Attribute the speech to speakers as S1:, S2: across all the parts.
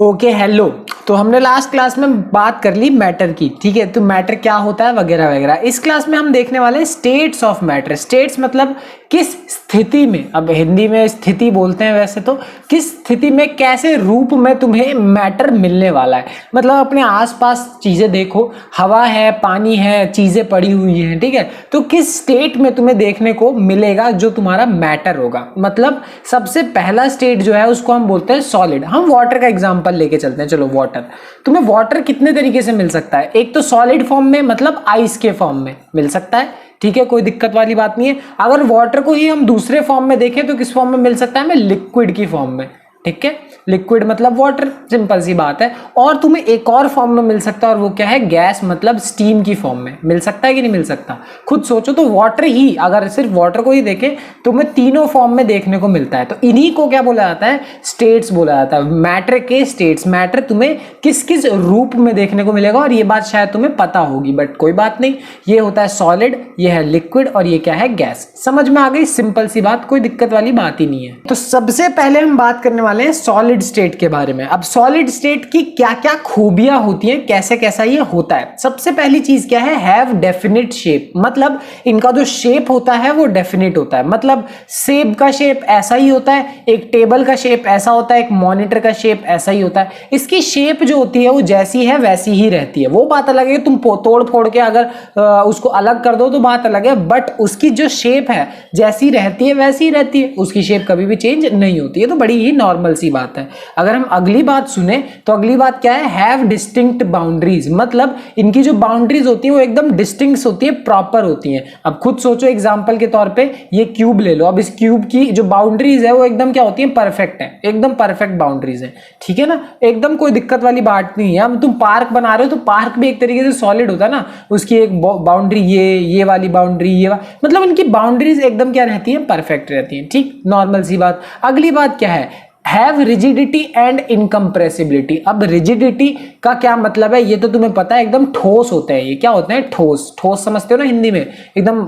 S1: Okay hello. तो हमने last class में बात कर ली मैटर की, ठीक है। तो मैटर क्या होता है वगैरह वगैरह। इस क्लास में हम देखने वाले हैं स्टेट्स ऑफ मैटर। स्टेट्स मतलब किस स्थिति में, अब हिंदी में स्थिति बोलते हैं वैसे तो, किस स्थिति में कैसे रूप में तुम्हें मैटर मिलने वाला है। मतलब अपने आसपास चीजें देखो, हवा है, पानी है, चीजें पड़ी हुई हैं, ठीक है। तो किस स्टेट में तुम्हें देखने को मिलेगा जो तुम्हारा मैटर होगा। मतलब सबसे पहला स्टेट जो है उसको हम बोलते हैं सॉलिड। हम वाटर का एग्जांपल लेके चलते हैं। चलो वाटर, तुम्हें वाटर कितने तरीके से मिल सकता है। एक तो सॉलिड फॉर्म में, मतलब आइस के फॉर्म में मिल सकता है, ठीक है, कोई दिक्कत वाली बात नहीं है। अगर वाटर को ही हम दूसरे फॉर्म में देखें तो किस फॉर्म में मिल सकता है, हमें लिक्विड की फॉर्म में, ठीक है। लिक्विड मतलब वाटर, सिंपल सी बात है। और तुम्हें एक और फॉर्म में मिल सकता है, और वो क्या है, गैस मतलब स्टीम की फॉर्म में मिल सकता है कि नहीं मिल सकता। खुद सोचो तो वाटर ही, अगर सिर्फ वाटर को ही देखें तो तुम्हें तीनों फॉर्म में देखने को मिलता है। तो इन्हीं को क्या बोला जाता है, स्टेट्स बोला जाता है। मैटर के स्टेट्स, मैटर तुम्हें किस किस रूप में देखने को मिलेगा, और ये बात शायद तुम्हें पता होगी, बट कोई बात नहीं। ये होता है सॉलिड, ये है लिक्विड, और ये क्या है, गैस। समझ में आ गई, सिंपल सी बात, कोई दिक्कत वाली बात ही नहीं है। तो सबसे पहले हम बात करने वाले हैं सॉलिड स्टेट के बारे में। अब सॉलिड स्टेट की क्या क्या खूबियां होती हैं, कैसे कैसा ये होता है। सबसे पहली चीज क्या है, हैव डेफिनिट शेप। मतलब इनका जो शेप होता है वो डेफिनिट होता है। मतलब सेब का शेप ऐसा ही होता है, एक टेबल का शेप ऐसा होता है, एक मॉनिटर का शेप ऐसा ही होता है। इसकी शेप जो होती है वो जैसी है वैसी ही रहती है। वो बात अलग है, तुम तोड़ फोड़ के अगर उसको अलग कर दो तो बात अलग है, बट उसकी जो शेप है जैसी रहती है वैसी ही रहती है, उसकी शेप कभी भी चेंज नहीं होती है। तो बड़ी ही नॉर्मल सी बात है। अगर हम अगली बात सुने तो अगली बात क्या है, हैव डिस्टिंक्ट बाउंड्रीज। मतलब इनकी जो बाउंड्रीज होती है वो एकदम डिस्टिंक्ट होती है, प्रॉपर होती है। अब खुद सोचो, एग्जांपल के तौर पे ये क्यूब ले लो। अब इस क्यूब की जो बाउंड्रीज है वो एकदम क्या होती है, परफेक्ट है, एकदम परफेक्ट बाउंड्रीज है, ठीक है ना, एकदम कोई दिक्कत वाली बात नहीं है। अब तुम पार्क बना रहे हो तो पार्क भी एक तरीके से सॉलिड होता है ना, उसकी एक बाउंड्री, ये वाली बाउंड्री, मतलब इनकी बाउंड्रीज एकदम क्या रहती है, परफेक्ट रहती है, ठीक, नॉर्मल सी बात। अगली बात क्या है, हैव रिजिडिटी एंड इनकम्प्रेसिबिलिटी। अब रिजिडिटी का क्या मतलब है, ये तो तुम्हें पता है, एकदम ठोस होते हैं। ये क्या होते हैं, ठोस। ठोस समझते हो ना हिंदी में, एकदम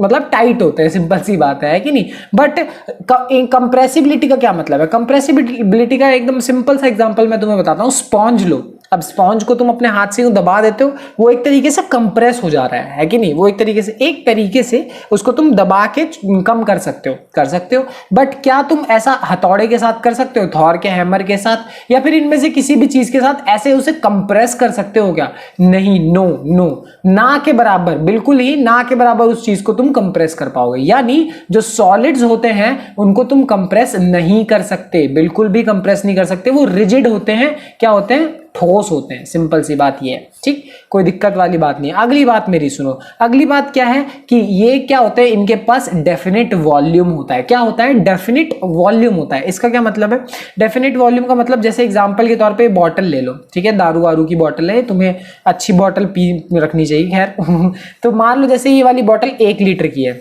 S1: मतलब टाइट होते हैं, सिंपल सी बात है कि नहीं। बट कंप्रेसिबिलिटी का क्या मतलब है, कंप्रेसिबिलिटी का एकदम सिंपल सा एग्जांपल मैं तुम्हें बताता हूँ। स्पॉन्ज लो। अब स्पॉन्ज को तुम अपने हाथ से दबा देते हो, वो एक तरीके से कंप्रेस हो जा रहा है कि नहीं, वो एक तरीके से उसको तुम दबा के कम कर सकते हो। बट क्या तुम ऐसा हथौड़े के साथ कर सकते हो, थॉर के हैमर के साथ, या फिर इनमें से किसी भी चीज के साथ ऐसे उसे कंप्रेस कर सकते हो क्या, नहीं, नो, ना के बराबर, बिल्कुल ही ना के बराबर उस चीज को तुम कंप्रेस कर पाओगे। यानी जो सॉलिड्स होते हैं उनको तुम कंप्रेस नहीं कर सकते, बिल्कुल भी कंप्रेस नहीं कर सकते। वो रिजिड होते हैं, क्या होते हैं, ठोस होते हैं, सिंपल सी बात ये है, ठीक, कोई दिक्कत वाली बात नहीं है। अगली बात मेरी सुनो। अगली बात क्या है कि ये क्या होता है, इनके पास डेफिनेट वॉल्यूम होता है। क्या होता है, डेफिनेट वॉल्यूम होता है। इसका क्या मतलब है, डेफिनेट वॉल्यूम का मतलब, जैसे एग्जांपल के तौर पे बॉटल ले लो, ठीक है, दारू वारू की बॉटल है, तुम्हें अच्छी बॉटल पी रखनी चाहिए, खैर तो मान लो जैसे ये वाली बॉटल 1 लीटर की है,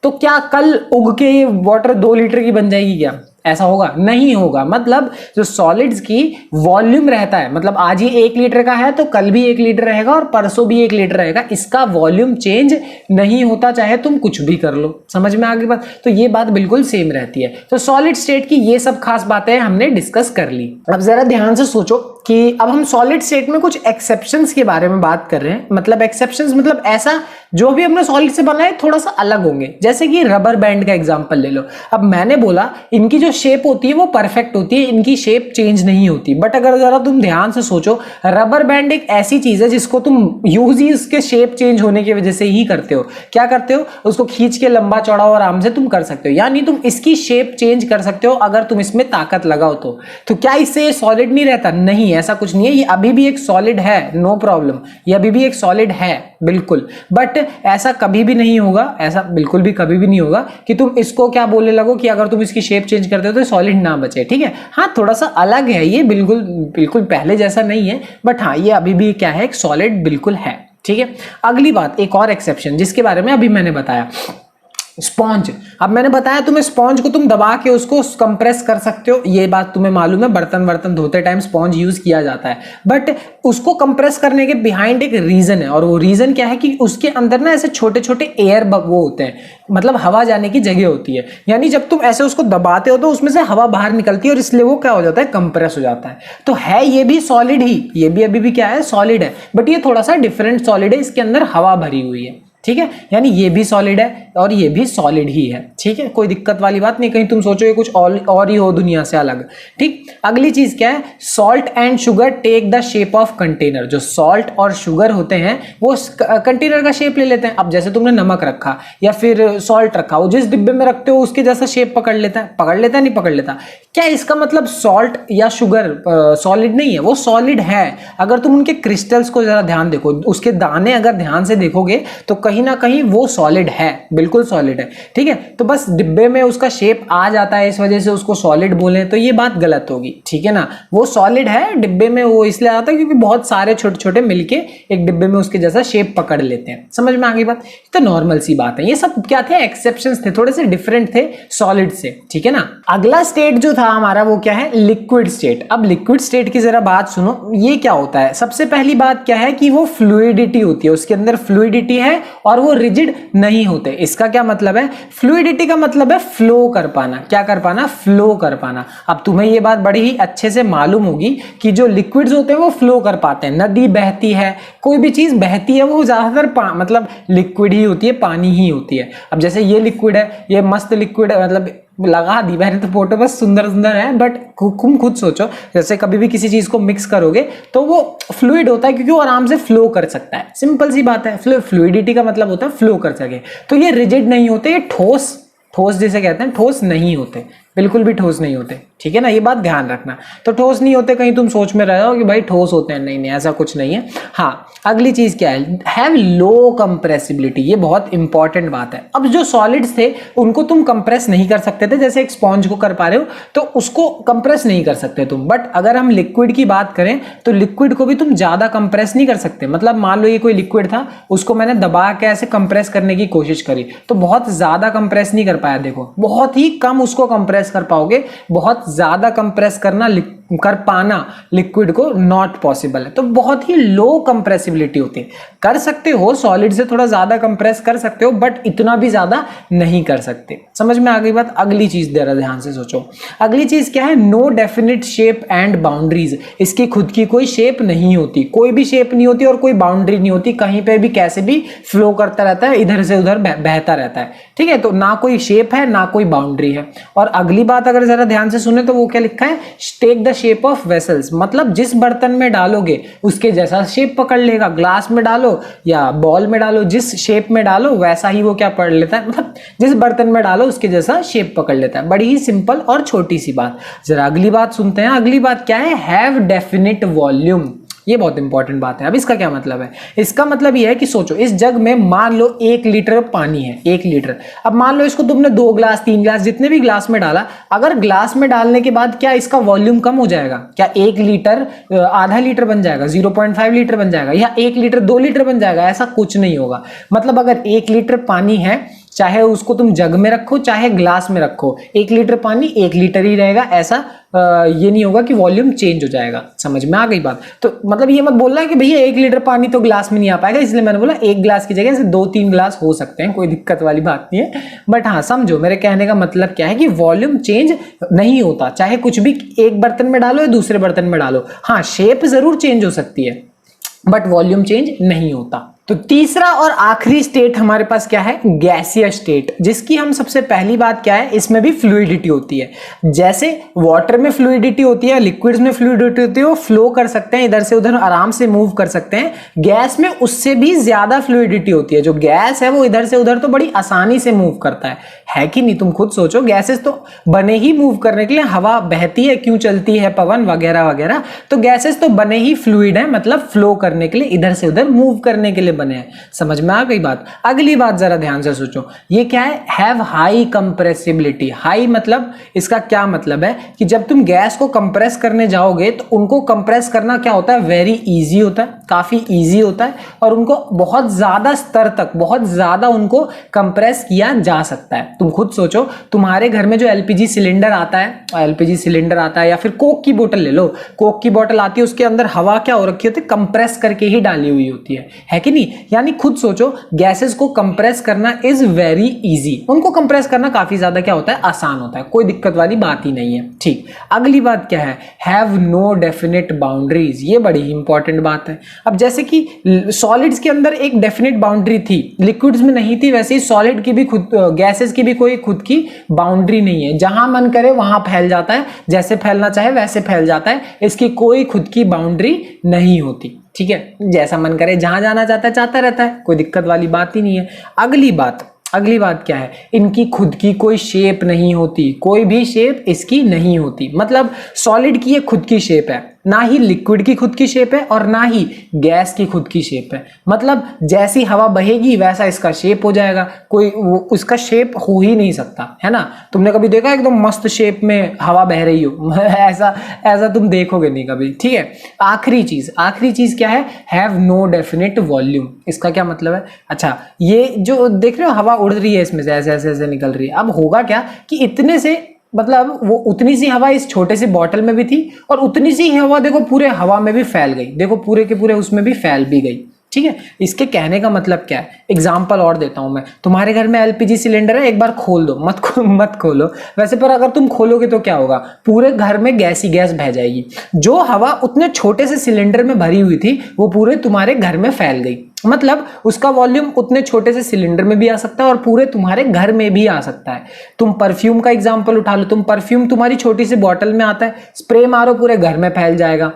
S1: तो क्या कल उग के ये वाटर 2 लीटर की बन जाएगी क्या, ऐसा होगा, नहीं होगा। मतलब जो सॉलिड्स की वॉल्यूम रहता है, मतलब आज ही 1 लीटर का है तो कल भी 1 लीटर रहेगा और परसों भी 1 लीटर रहेगा, इसका वॉल्यूम चेंज नहीं होता, चाहे तुम कुछ भी कर लो। समझ में आ गई बात, तो ये बात बिल्कुल सेम रहती है। तो सॉलिड स्टेट की ये सब खास बातें हमने डिस्कस कर ली। अब जरा ध्यान से सोचो कि अब हम सॉलिड स्टेट में कुछ एक्सेप्शंस के बारे में बात कर रहे हैं। मतलब एक्सेप्शंस मतलब ऐसा जो भी हमने सॉलिड से बना है थोड़ा सा अलग होंगे। जैसे कि रबर बैंड का एग्जांपल ले लो। अब मैंने बोला इनकी जो शेप होती है वो परफेक्ट होती है, इनकी शेप चेंज नहीं होती। बट अगर जरा तुम ध्यान से सोचो, रबर बैंड एक ऐसी चीज है जिसको तुम यूज ही उसके शेप चेंज होने की वजह से ही करते हो। क्या करते हो, उसको खींच के लंबा चौड़ा और आराम से तुम कर सकते हो। यानी तुम इसकी शेप चेंज कर सकते हो अगर तुम इसमें ताकत लगाओ तो क्या इससे सॉलिड नहीं रहता, नहीं, ऐसा कुछ नहीं है। ये अभी भी एक सॉलिड है, नो प्रॉब्लम, ये अभी भी एक सॉलिड है बिल्कुल। बट ऐसा कभी भी नहीं होगा, ऐसा बिल्कुल भी कभी भी नहीं होगा कि तुम इसको क्या बोलने लगो कि अगर तुम इसकी शेप चेंज करते हो तो सॉलिड ना बचे, ठीक है। हाँ, थोड़ा सा अलग है ये, बिल्कुल पहले जैसा नहीं है, बट हाँ ये अभी भी क्या है, एक सॉलिड बिल्कुल है, ठीक है। अगली बात, एक और एक्सेप्शन जिसके बारे में अभी मैंने बताया, स्पॉन्ज, अब मैंने बताया तुम्हें स्पॉन्ज को तुम दबा के उसको कंप्रेस कर सकते हो, ये बात तुम्हें मालूम है, बर्तन वर्तन धोते टाइम स्पॉन्ज यूज किया जाता है, बट उसको कंप्रेस करने के बिहाइंड एक रीजन है, और वो रीजन क्या है कि उसके अंदर ना ऐसे छोटे छोटे एयर वो होते हैं, मतलब हवा जाने की जगह होती है, यानी जब तुम ऐसे उसको दबाते हो तो उसमें से हवा बाहर निकलती है और इसलिए वो क्या हो जाता है, कंप्रेस हो जाता है। तो है ये भी सॉलिड ही, ये भी अभी भी क्या है, सॉलिड है, बट ये थोड़ा सा डिफरेंट सॉलिड है, इसके अंदर हवा भरी हुई है, ठीक है, यानी ये भी सॉलिड है और ये भी सॉलिड ही है, ठीक है, कोई दिक्कत वाली बात नहीं, कहीं तुम सोचो ये कुछ और ही हो दुनिया से अलग, ठीक। अगली चीज क्या है, salt and sugar take the shape of container, जो सॉल्ट और शुगर होते हैं वो कंटेनर का शेप ले लेते हैं। अब जैसे तुमने नमक रखा या फिर सॉल्ट रखा, वो जिस डिब्बे में रखते हो उसके जैसा शेप पकड़ लेता है, नहीं पकड़ लेता, क्या इसका मतलब सॉल्ट या शुगर सॉलिड नहीं है? वो सॉलिड है, अगर तुम उनके क्रिस्टल्स को जरा ध्यान देखो, उसके दाने अगर ध्यान से देखोगे तो कहीं ना कहीं वो सॉलिड है, बिल्कुल सॉलिड है, ठीक है। तो बस डिब्बे में उसका शेप आ जाता है, इस वजह से उसको सॉलिड बोले तो ये बात गलत होगी, ठीक है ना। वो सॉलिड है, डिब्बे में वो इसलिए आता है क्योंकि बहुत सारे छोटे छोटे मिलके एक डिब्बे में उसके जैसा शेप पकड़ लेते हैं। समझ में आ गई बात? तो नॉर्मल सी बात है, ये सब क्या थे, एक्सेप्शंस थे, थोड़े से डिफरेंट थे सॉलिड से, ठीक है ना। अगला स्टेट जो था हमारा वो क्या है, लिक्विड स्टेट। अब लिक्विड स्टेट की जरा बात सुनो, ये क्या होता है, सबसे पहली बात क्या है कि वो फ्लूइडिटी होती है, उसके अंदर फ्लूइडिटी है और वो रिजिड नहीं होते। इसका क्या मतलब है, फ्लूइडिटी का मतलब है फ्लो कर पाना, क्या कर पाना, फ्लो कर पाना। अब तुम्हें ये बात बड़ी ही अच्छे से मालूम होगी कि जो लिक्विड्स होते हैं वो फ्लो कर पाते हैं, नदी बहती है, कोई भी चीज बहती है वो ज्यादातर मतलब लिक्विड ही होती है, पानी ही होती है। अब जैसे ये लिक्विड है, ये मस्त लिक्विड है, मतलब लगा दी मैंने तो फोटो, बस सुंदर सुंदर है, बट तुम खुद सोचो, जैसे कभी भी किसी चीज को मिक्स करोगे तो वो फ्लूइड होता है क्योंकि वो आराम से फ्लो कर सकता है, सिंपल सी बात है। फ्लूइडिटी का मतलब होता है फ्लो कर सके। तो ये रिजिड नहीं होते, ये ठोस जिसे कहते हैं, ठोस नहीं होते, बिल्कुल भी ठोस नहीं होते, ठीक है ना, ये बात ध्यान रखना। तो ठोस नहीं होते, कहीं तुम सोच में रहे हो कि भाई ठोस होते हैं, नहीं ऐसा कुछ नहीं है। हाँ, अगली चीज क्या है, हैव लो कंप्रेसिबिलिटी, ये बहुत इंपॉर्टेंट बात है। अब जो सॉलिड्स थे उनको तुम कंप्रेस नहीं कर सकते थे, जैसे एक स्पॉन्ज को कर पा रहे हो तो उसको कंप्रेस नहीं कर सकते तुम, बट अगर हम लिक्विड की बात करें तो लिक्विड को भी तुम ज्यादा कंप्रेस नहीं कर सकते। मतलब मान लो ये कोई लिक्विड था, उसको मैंने दबा के ऐसे कंप्रेस करने की कोशिश करी तो बहुत ज्यादा कंप्रेस नहीं कर पाया, देखो बहुत ही कम उसको कंप्रेस कर पाओगे, बहुत ज्यादा कंप्रेस कर पाना लिक्विड को नॉट पॉसिबल है। तो बहुत ही लो कंप्रेसिबिलिटी होती है, कर सकते हो सॉलिड से थोड़ा ज्यादा कंप्रेस कर सकते हो, बट इतना भी ज्यादा नहीं कर सकते। समझ में आ गई बात? अगली चीज जरा ध्यान से सोचो, अगली चीज क्या है, no definite shape and boundaries, इसकी खुद की कोई शेप नहीं होती, कोई भी शेप नहीं होती और कोई बाउंड्री नहीं होती, कहीं पे भी कैसे भी फ्लो करता रहता है, इधर से उधर बहता रहता है, ठीक है। तो ना कोई शेप है ना कोई बाउंड्री है। और अगली बात अगर जरा ध्यान से सुने तो वो क्या लिखा है, take the shape of vessels, मतलब जिस बर्तन में डालोगे उसके जैसा शेप पकड़ लेगा, ग्लास में डालो या बॉल में डालो, जिस शेप में डालो वैसा ही वो क्या पकड़ लेता है, मतलब जिस बर्तन में डालो उसके जैसा शेप पकड़ लेता है। बड़ी ही सिंपल और छोटी सी बात। जरा अगली बात सुनते हैं, अगली बात क्या है, हैव डेफिनिट वॉल्यूम, ये बहुत इंपॉर्टेंट बात है। अब इसका क्या मतलब है, इसका मतलब ये है कि सोचो इस जग में मान लो 1 लीटर पानी है, 1 लीटर। अब मान लो इसको तुमने 2 ग्लास 3 ग्लास जितने भी ग्लास में डाला, अगर ग्लास में डालने के बाद क्या इसका वॉल्यूम कम हो जाएगा, क्या 1 लीटर आधा लीटर बन जाएगा, 0.5 लीटर बन जाएगा, या 1 लीटर 2 लीटर बन जाएगा? ऐसा कुछ नहीं होगा। मतलब अगर 1 लीटर पानी है, चाहे उसको तुम जग में रखो चाहे ग्लास में रखो, 1 लीटर पानी 1 लीटर ही रहेगा, ऐसा ये नहीं होगा कि वॉल्यूम चेंज हो जाएगा। समझ में आ गई बात? तो मतलब ये मत बोलना है कि भैया 1 लीटर पानी तो ग्लास में नहीं आ पाएगा, इसलिए मैंने बोला 1 ग्लास की जगह से 2-3 ग्लास हो सकते हैं, कोई दिक्कत वाली बात नहीं है। बट हाँ समझो मेरे कहने का मतलब क्या है कि वॉल्यूम चेंज नहीं होता, चाहे कुछ भी एक बर्तन में डालो या दूसरे बर्तन में डालो। हाँ शेप जरूर चेंज हो सकती है बट वॉल्यूम चेंज नहीं होता। तो तीसरा और आखिरी स्टेट हमारे पास क्या है, गैसियस स्टेट, जिसकी हम सबसे पहली बात क्या है, इसमें भी फ्लूइडिटी होती है। जैसे वाटर में फ्लूइडिटी होती है, लिक्विड्स में फ्लूइडिटी होती है, वो फ्लो कर सकते हैं, इधर से उधर आराम से मूव कर सकते हैं। गैस में उससे भी ज्यादा फ्लूइडिटी होती है, जो गैस है वो इधर से उधर तो बड़ी आसानी से मूव करता है कि नहीं? तुम खुद सोचो, गैसेस तो बने ही मूव करने के लिए, हवा बहती है क्यों, चलती है पवन वगैरह वगैरह, तो गैसेस तो बने ही फ्लूइड है, मतलब फ्लो करने के लिए, इधर से उधर मूव करने के लिए बने हैं। समझ में आ गई बात। अगली बात जरा ध्यान से सोचो, ये क्या है, हैव हाई कंप्रेसिबिलिटी। हाई मतलब इसका क्या मतलब है कि जब तुम गैस को कंप्रेस करने जाओगे तो उनको कंप्रेस करना क्या होता है, वेरी इजी होता है, काफी इजी होता है, और उनको बहुत ज्यादा स्तर तक, बहुत ज्यादा उनको कंप्रेस किया जा सकता है। तुम खुद सोचो, तुम्हारे घर में जो एलपीजी सिलेंडर आता है या फिर कोक की बोतल ले लो, कोक की बोतल आती है, उसके अंदर हवा क्या हो रखी होती है, कंप्रेस करके ही डाली हुई होती है कि नहीं। यानी खुद सोचो, गैसेस को कंप्रेस करना इज वेरी इजी, उनको कंप्रेस करना काफी ज्यादा क्या होता है, आसान होता है, कोई दिक्कत वाली बात ही नहीं है। ठीक, अगली बात क्या है, हैव नो डेफिनेट बाउंड्रीज। ये बड़ी इंपॉर्टेंट बात है। अब जैसे कि सॉलिड्स के अंदर एक डेफिनेट बाउंड्री थी, लिक्विड्स में नहीं थी, वैसे ही सॉलिड की भी खुद, गैसेस की भी कोई खुद की बाउंड्री नहीं है, जहां मन करे वहां फैल जाता है, जैसे फैलना चाहे वैसे फैल जाता है, इसकी कोई खुद की बाउंड्री नहीं होती। ठीक है, जैसा मन करे जहां जाना चाहता है जाता रहता है, कोई दिक्कत वाली बात ही नहीं है। अगली बात क्या है, इनकी खुद की कोई शेप नहीं होती, कोई भी शेप इसकी नहीं होती। मतलब सॉलिड की ये खुद की शेप है, ना ही लिक्विड की खुद की शेप है और ना ही गैस की खुद की शेप है। मतलब जैसी हवा बहेगी वैसा इसका शेप हो जाएगा, कोई उसका शेप हो ही नहीं सकता, है ना। तुमने कभी देखा एकदम मस्त शेप में हवा बह रही हो ऐसा तुम देखोगे नहीं कभी। ठीक है, आखिरी चीज क्या है, हैव नो डेफिनेट वॉल्यूम। इसका क्या मतलब है, अच्छा ये जो देख रहे हो हवा उड़ रही है, इसमें से ऐसे ऐसे ऐसे निकल रही है। अब होगा क्या कि इतने से, मतलब वो उतनी सी हवा इस छोटे से बॉटल में भी थी और उतनी सी हवा देखो पूरे हवा में भी फैल गई, देखो पूरे के पूरे उसमें भी फैल भी गई। ठीक है, इसके कहने का मतलब क्या है, एग्जाम्पल और देता हूं मैं। तुम्हारे घर में एलपीजी सिलेंडर है, एक बार खोल दो, मत खोलो वैसे, पर अगर तुम खोलोगे तो क्या होगा, पूरे घर में गैस ही गैस बह जाएगी। जो हवा उतने छोटे से सिलेंडर में भरी हुई थी वो पूरे तुम्हारे घर में फैल गई। मतलब उसका वॉल्यूम उतने छोटे से सिलेंडर में भी आ सकता है और पूरे तुम्हारे घर में भी आ सकता है। तुम परफ्यूम का एग्जांपल उठा लो, तुम परफ्यूम तुम्हारी छोटी सी बॉटल में आता है, स्प्रे मारो पूरे घर में फैल जाएगा।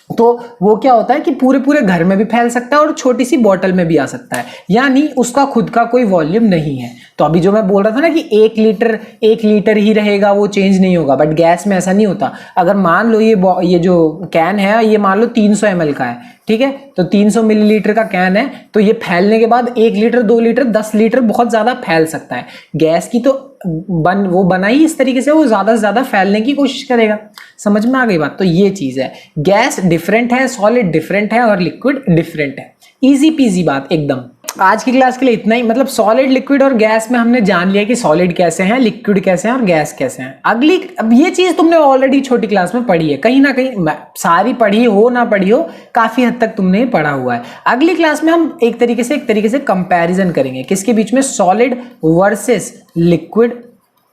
S1: तो वो क्या होता है कि पूरे घर में भी फैल सकता है और छोटी सी बॉटल में भी आ सकता है, यानी उसका खुद का कोई वॉल्यूम नहीं है। तो अभी जो मैं बोल रहा था ना कि 1 लीटर ही रहेगा, वो चेंज नहीं होगा, बट गैस में ऐसा नहीं होता। अगर मान लो ये जो कैन है, ये मान लो 300 ml का है, ठीक है, तो 300 मिलीलीटर का कैन है, तो ये फैलने के बाद 1 लीटर 2 लीटर 10 लीटर बहुत ज्यादा फैल सकता है। गैस की तो वो बनाई इस तरीके से, वो ज्यादा से ज्यादा फैलने की कोशिश करेगा। समझ में आ गई बात। तो ये चीज है, गैस डिफरेंट है, सॉलिड डिफरेंट है और लिक्विड डिफरेंट है। इजी पीजी बात एकदम। आज की क्लास के लिए इतना ही। मतलब सॉलिड, लिक्विड और गैस में हमने जान लिया कि सॉलिड कैसे हैं, लिक्विड कैसे हैं और गैस कैसे हैं। अब ये चीज तुमने ऑलरेडी छोटी क्लास में पढ़ी है, कहीं ना कहीं, सारी पढ़ी हो ना पढ़ी हो, काफी हद तक तुमने पढ़ा हुआ है। अगली क्लास में हम एक तरीके से कंपैरिजन करेंगे, किसके बीच में, solid versus liquid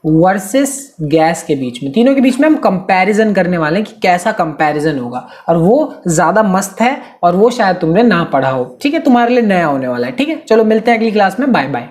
S1: versus gas के बीच में, तीनों के बीच में हम कंपैरिजन करने वाले हैं कि कैसा कंपैरिजन होगा, और वो ज्यादा मस्त है और वो शायद तुमने ना पढ़ा हो। ठीक है, तुम्हारे लिए नया होने वाला है। ठीक है, चलो मिलते हैं अगली क्लास में, बाय बाय।